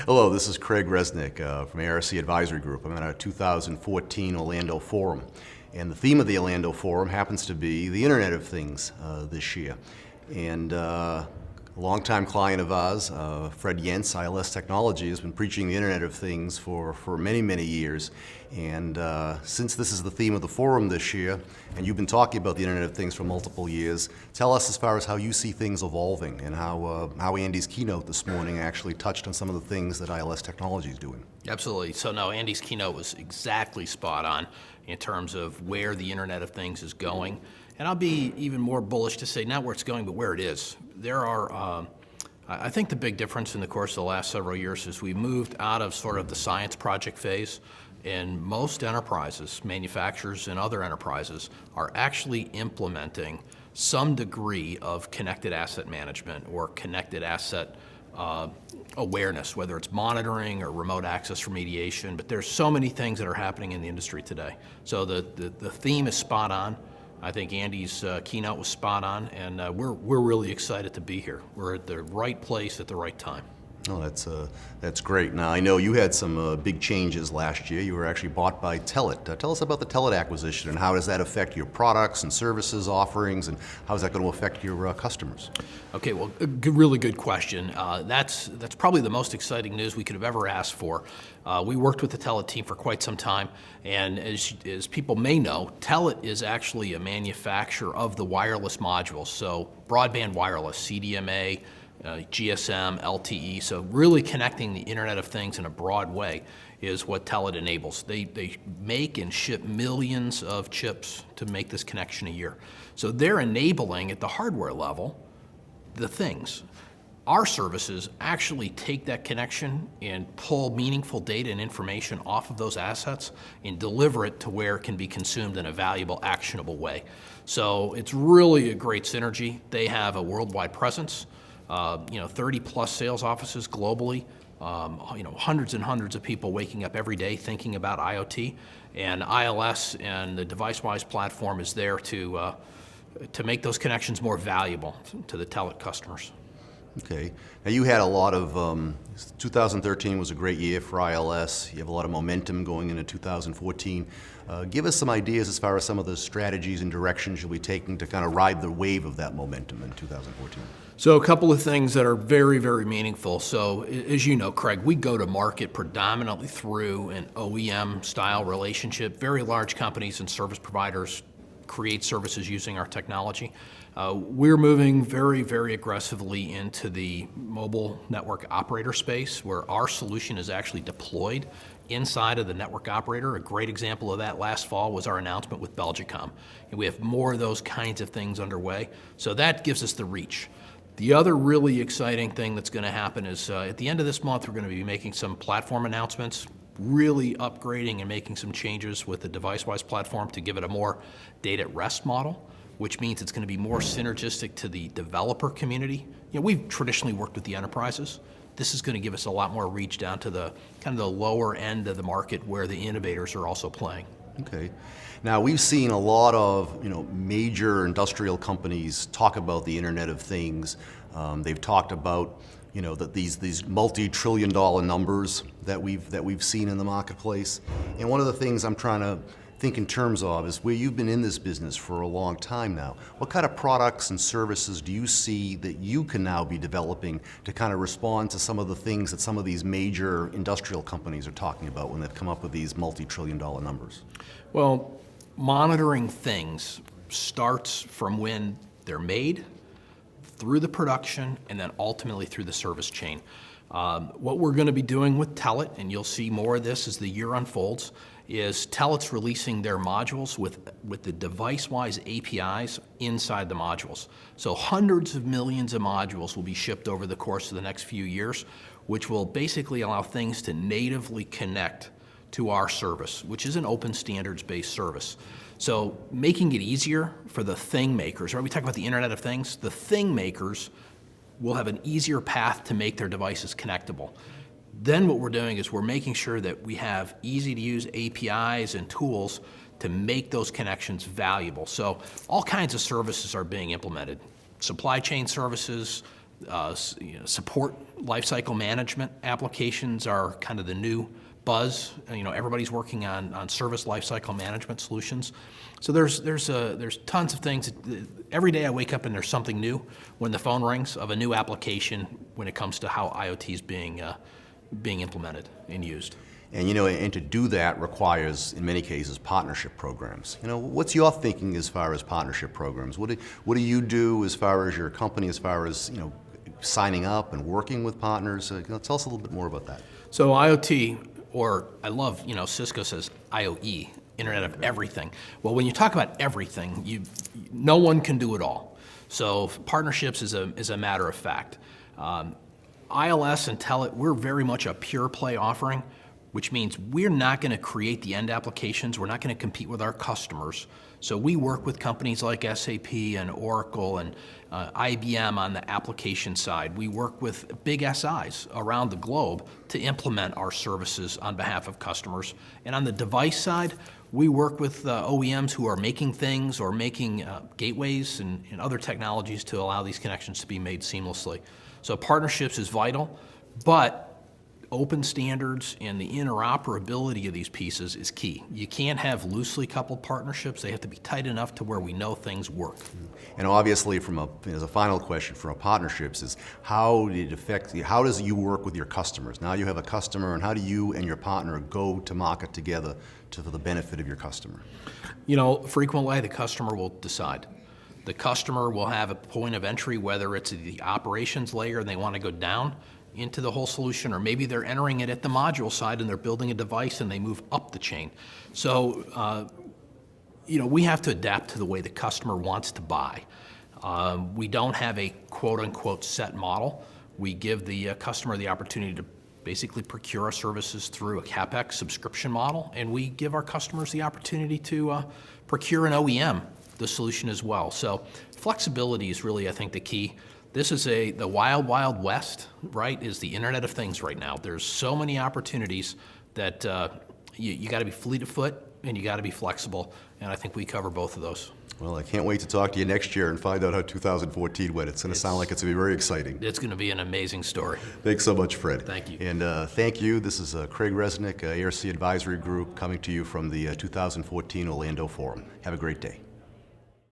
Hello, this is Craig Resnick from ARC Advisory Group. I'm at our 2014 Orlando Forum. And the theme of the Orlando Forum happens to be the Internet of Things this year. And a longtime client of ours, Fred Yentz, ILS Technology, has been preaching the Internet of Things for many, many years. And since this is the theme of the forum this year, and you've been talking about the Internet of Things for multiple years, tell us as far as how you see things evolving and how Andy's keynote this morning actually touched on some of the things that ILS Technology is doing. Absolutely. So no, Andy's keynote was exactly spot on in terms of where the Internet of Things is going. And I'll be even more bullish to say not where it's going, but where it is. There are, I think the big difference in the course of the last several years is we moved out of sort of the science project phase, and most enterprises, manufacturers and other enterprises, are actually implementing some degree of connected asset management or connected asset awareness, whether it's monitoring or remote access remediation, but there's so many things that are happening in the industry today. So the theme is spot on. I think Andy's keynote was spot on, and we're really excited to be here. We're at the right place at the right time. Oh, that's great. Now, I know you had some big changes last year. You were actually bought by Telit. Tell us about the Telit acquisition and how does that affect your products and services offerings, and how is that going to affect your customers? Okay, well, really good question. That's probably the most exciting news we could have ever asked for. We worked with the Telit team for quite some time, and as people may know, Telit is actually a manufacturer of the wireless modules, so broadband wireless, CDMA, GSM, LTE, so really connecting the Internet of Things in a broad way is what Telit enables. They make and ship millions of chips to make this connection a year. So they're enabling at the hardware level the things. Our services actually take that connection and pull meaningful data and information off of those assets and deliver it to where it can be consumed in a valuable, actionable way. So it's really a great synergy. They have a worldwide presence. 30 plus sales offices globally, hundreds and hundreds of people waking up every day thinking about IoT, and ILS and the DeviceWise platform is there to make those connections more valuable to the Telit customers. Okay. Now you had a lot of, 2013 was a great year for ILS. You have a lot of momentum going into 2014. Give us some ideas as far as some of the strategies and directions you'll be taking to kind of ride the wave of that momentum in 2014. So a couple of things that are very, very meaningful. So as you know, Craig, we go to market predominantly through an OEM style relationship. Very large companies and service providers create services using our technology. We're moving very, very aggressively into the mobile network operator space where our solution is actually deployed inside of the network operator. A great example of that last fall was our announcement with Belgacom. And we have more of those kinds of things underway. So that gives us the reach. The other really exciting thing that's going to happen is at the end of this month, we're going to be making some platform announcements, really upgrading and making some changes with the DeviceWise platform to give it a more data at rest model, which means it's going to be more synergistic to the developer community. We've traditionally worked with the enterprises. This is going to give us a lot more reach down to the kind of the lower end of the market where the innovators are also playing. Okay. Now we've seen a lot of major industrial companies talk about the Internet of Things. They've talked about that these multi-trillion-dollar numbers that we've seen in the marketplace. And one of the things I'm trying to think in terms of is where you've been in this business for a long time now. What kind of products and services do you see that you can now be developing to kind of respond to some of the things that some of these major industrial companies are talking about when they've come up with these multi-trillion-dollar numbers? Well, monitoring things starts from when they're made, through the production, and then ultimately through the service chain. What we're going to be doing with Telit, and you'll see more of this as the year unfolds, is Telit's releasing their modules with the DeviceWise APIs inside the modules. So hundreds of millions of modules will be shipped over the course of the next few years, which will basically allow things to natively connect to our service, which is an open standards-based service. So making it easier for the thing makers, right? We talk about the Internet of Things. The thing makers will have an easier path to make their devices connectable. Then what we're doing is we're making sure that we have easy-to-use APIs and tools to make those connections valuable. So all kinds of services are being implemented. Supply chain services, Support lifecycle management applications are kind of the new buzz. Everybody's working on service lifecycle management solutions. So there's tons of things. Every day I wake up and there's something new when the phone rings of a new application when it comes to how IoT is being implemented and used. And and to do that requires, in many cases, partnership programs. What's your thinking as far as partnership programs? What do you do as far as your company, as far as signing up and working with partners? Tell us a little bit more about that. So IoT, or I love, Cisco says IoE, Internet of Everything. Well, when you talk about everything, no one can do it all. So partnerships is a matter of fact. ILS and Telit, we're very much a pure play offering, which means we're not going to create the end applications. We're not going to compete with our customers. So we work with companies like SAP and Oracle and IBM on the application side. We work with big SIs around the globe to implement our services on behalf of customers. And on the device side, we work with OEMs who are making things or making gateways and other technologies to allow these connections to be made seamlessly. So partnerships is vital, but open standards and the interoperability of these pieces is key. You can't have loosely coupled partnerships. They have to be tight enough to where we know things work. And obviously, as a final question from partnerships is how does you work with your customers? Now you have a customer, and how do you and your partner go to market together for the benefit of your customer? Frequently the customer will decide. The customer will have a point of entry, whether it's the operations layer and they want to go down into the whole solution, or maybe they're entering it at the module side and they're building a device and they move up the chain. So, we have to adapt to the way the customer wants to buy. We don't have a quote-unquote set model. We give the customer the opportunity to basically procure our services through a CapEx subscription model, and we give our customers the opportunity to procure an OEM, the solution as well. So flexibility is really, I think, the key. This is the wild, wild west, right, is the Internet of Things right now. There's so many opportunities that you got to be fleet of foot and you got to be flexible, and I think we cover both of those. Well, I can't wait to talk to you next year and find out how 2014 went. It's going to sound like it's going to be very exciting. It's going to be an amazing story. Thanks so much, Fred. Thank you. And thank you. This is Craig Resnick, ARC Advisory Group, coming to you from the 2014 Orlando Forum. Have a great day.